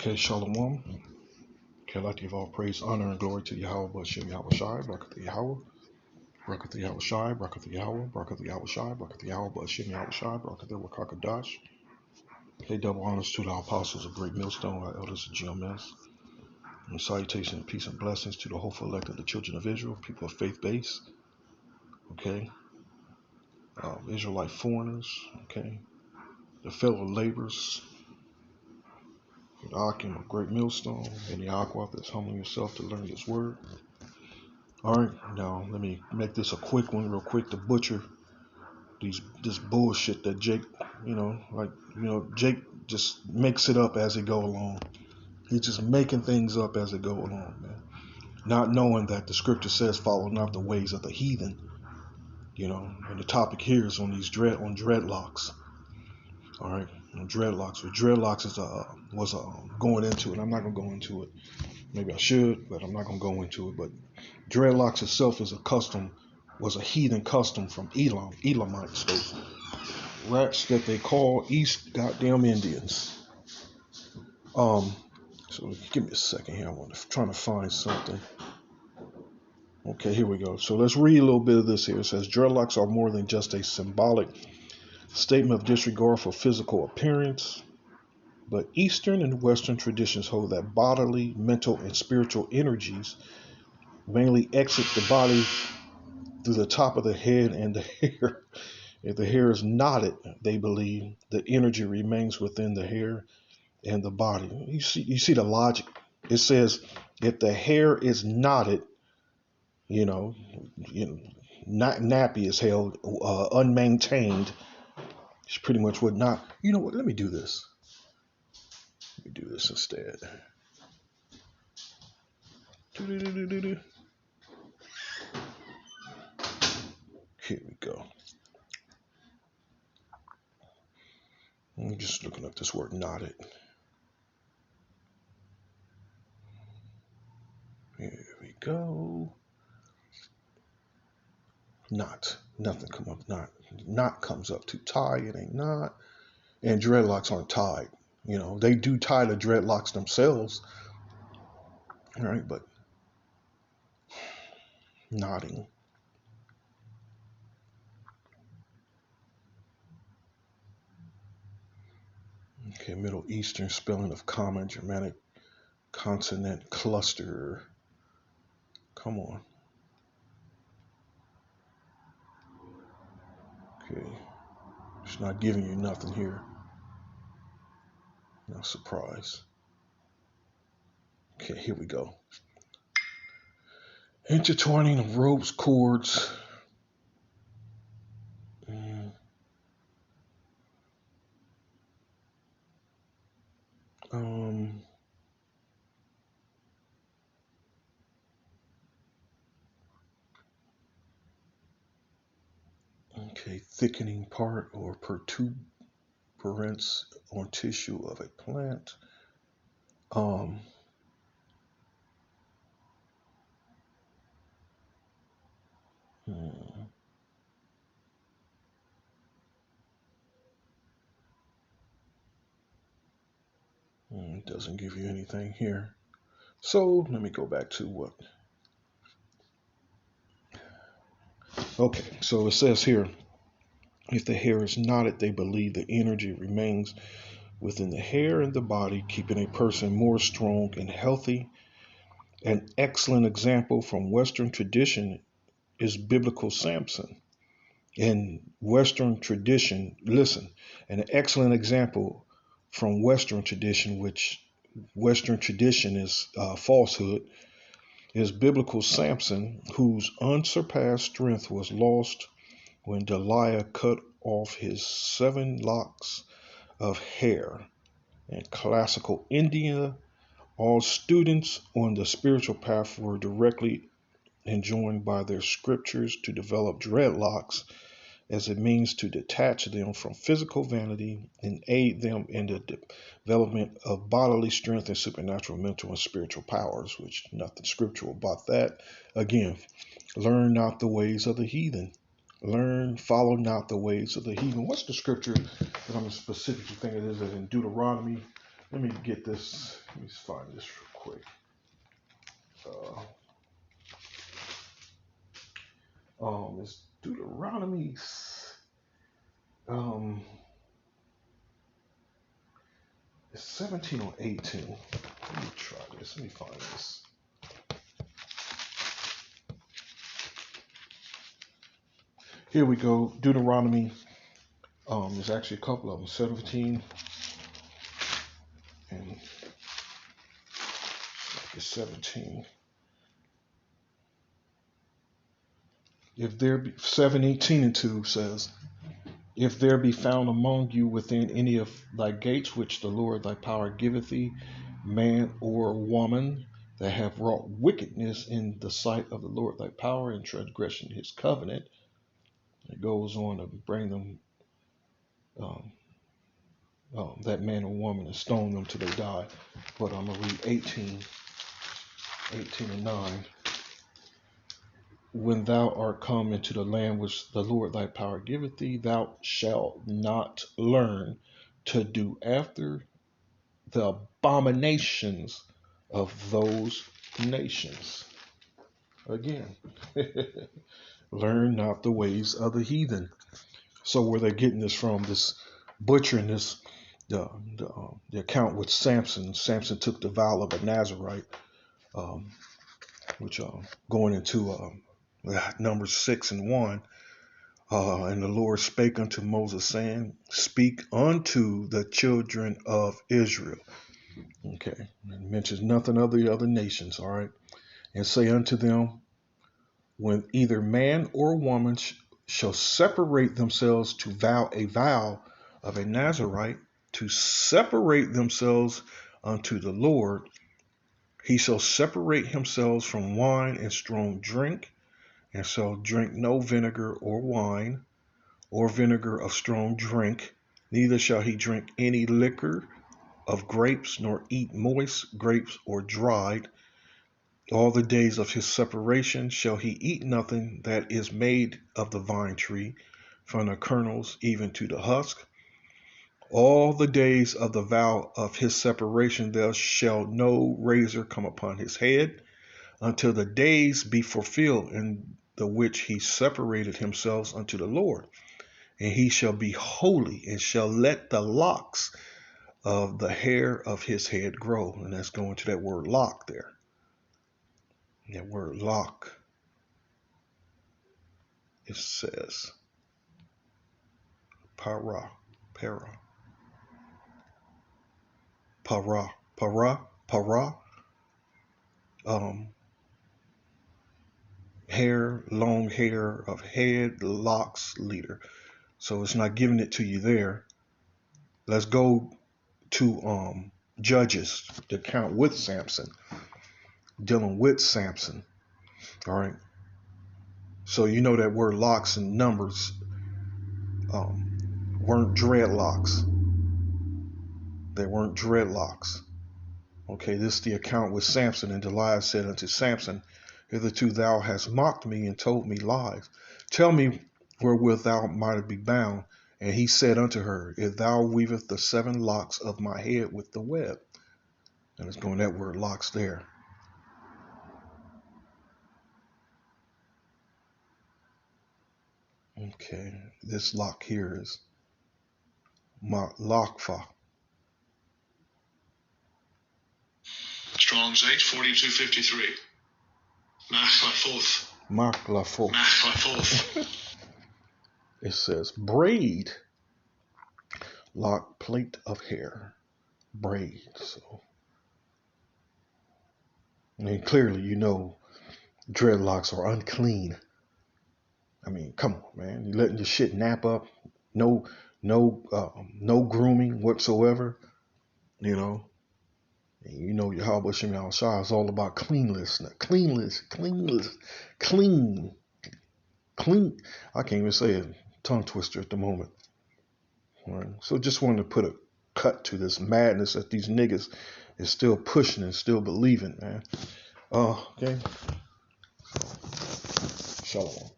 Okay, Shalom. Okay, I'd like to give all praise, honor, and glory to Yahweh, Bashem Yahweh Shai, Barakat Yahweh, Barakat Yahweh Shai, Barakat Yahweh, Barakat Yahweh Shai, Barakat Yahweh, Bashem Yahweh Shai, Barakat Wakakadash. Okay, double honors to the apostles of Great Millstone, our elders of GMS. And salutation and peace and blessings to the hopeful elect of the children of Israel, people of faith base. Okay, Israelite foreigners. Okay, the fellow laborers. The Akim of Great Millstone, and the Aqua that's humbling yourself to learn this word. All right, now let me make this a quick one, real quick, to butcher this bullshit that Jake, Jake just makes it up as he go along. He's just making things up as they go along, man. Not knowing that the scripture says, "Follow not the ways of the heathen." And the topic here is on dreadlocks. All right, on dreadlocks. Well, dreadlocks was going into it. I'm not gonna go into it. Maybe I should, but I'm not gonna go into it. But dreadlocks itself was a heathen custom from Elamites, those rats that they call East goddamn Indians. So give me a second here. I'm trying to find something. Okay, here we go. So let's read a little bit of this here. It says, dreadlocks are more than just a symbolic statement of disregard for physical appearance, but Eastern and Western traditions hold that bodily, mental, and spiritual energies mainly exit the body through the top of the head and the hair. If the hair is knotted, they believe the energy remains within the hair and the body. You see the logic. It says if the hair is knotted, not nappy as hell, unmaintained. It's pretty much what not. You know what? Let me do this. Let me do this instead. Here we go. I'm just looking up this word knotted. Here we go. Knot. Nothing come up. Knot comes up to tie. It ain't knot. And dreadlocks aren't tied. They do tie the dreadlocks themselves. All right, but knotting. Okay, Middle Eastern spelling of common Germanic consonant cluster. Come on. Okay. It's not giving you nothing here. No surprise. Okay, here we go. Intertwining of ropes, cords. Okay, thickening part or protuberance on tissue of a plant. It doesn't give you anything here. So let me go back to what. Okay, so it says here, if the hair is knotted, they believe the energy remains within the hair and the body, keeping a person more strong and healthy. An excellent example from Western tradition is biblical Samson. In Western tradition, listen, an excellent example from Western tradition, which Western tradition is falsehood, is biblical Samson, whose unsurpassed strength was lost when Delilah cut off his 7 locks of hair. In classical India, all students on the spiritual path were directly enjoined by their scriptures to develop dreadlocks as a means to detach them from physical vanity and aid them in the development of bodily strength and supernatural mental and spiritual powers, which nothing scriptural about that. Again, learn not the ways of the heathen. Follow not the ways of the heathen. What's the scripture that I'm specifically thinking? Is it in Deuteronomy Let me get this. Let me find this real quick. It's Deuteronomy. It's 17 or 18. Let me try this. Let me find this. Here we go. Deuteronomy. There's actually a couple of them. 17 and it's 17. If there be 7:18 and 2 says, if there be found among you within any of thy gates which the Lord thy power giveth thee, man or woman that have wrought wickedness in the sight of the Lord thy power in transgression of his covenant, it goes on to bring them that man or woman and stone them till they die. But I'm going to read 18 and 9. When thou art come into the land which the Lord thy power giveth thee, thou shalt not learn to do after the abominations of those nations. Again, learn not the ways of the heathen. So where they're getting this from, this butchering this, the account with Samson. Samson took the vow of a Nazarite, which going into Numbers 6 and 1. And the Lord spake unto Moses, saying, speak unto the children of Israel. Okay, it mentions nothing of the other nations, all right? And say unto them, when either man or woman shall separate themselves to vow a vow of a Nazarite, to separate themselves unto the Lord, he shall separate himself from wine and strong drink, and shall drink no vinegar or wine, or vinegar of strong drink, neither shall he drink any liquor of grapes, nor eat moist grapes or dried. All the days of his separation shall he eat nothing that is made of the vine tree, from the kernels even to the husk. All the days of the vow of his separation there shall no razor come upon his head, until the days be fulfilled in the which he separated himself unto the Lord. And he shall be holy, and shall let the locks of the hair of his head grow. And that's going to that word lock there. That word lock. It says para. Hair, long hair of head, locks, leader. So it's not giving it to you there. Let's go to Judges, the account with Samson, dealing with Samson. All right. So you know that word locks and numbers weren't dreadlocks. They weren't dreadlocks. Okay, this is the account with Samson. And Delilah said unto Samson, hitherto thou hast mocked me and told me lies. Tell me wherewith thou mightest be bound. And he said unto her, if thou weavest the 7 locks of my head with the web. And it's going that word locks there. Okay, this lock here is Lakfa. Strong's H4253. Machlafoth. It says braid, lock, plait of hair, braid. So, I mean, clearly, you know, dreadlocks are unclean. I mean, come on, man. You letting your shit nap up? No grooming whatsoever. You know. And you know, Yahweh Shem Yahushua is all about cleanliness. Clean. I can't even say it. Tongue twister at the moment. All right. So just wanted to put a cut to this madness that these niggas is still pushing and still believing, man. Okay. Shalom.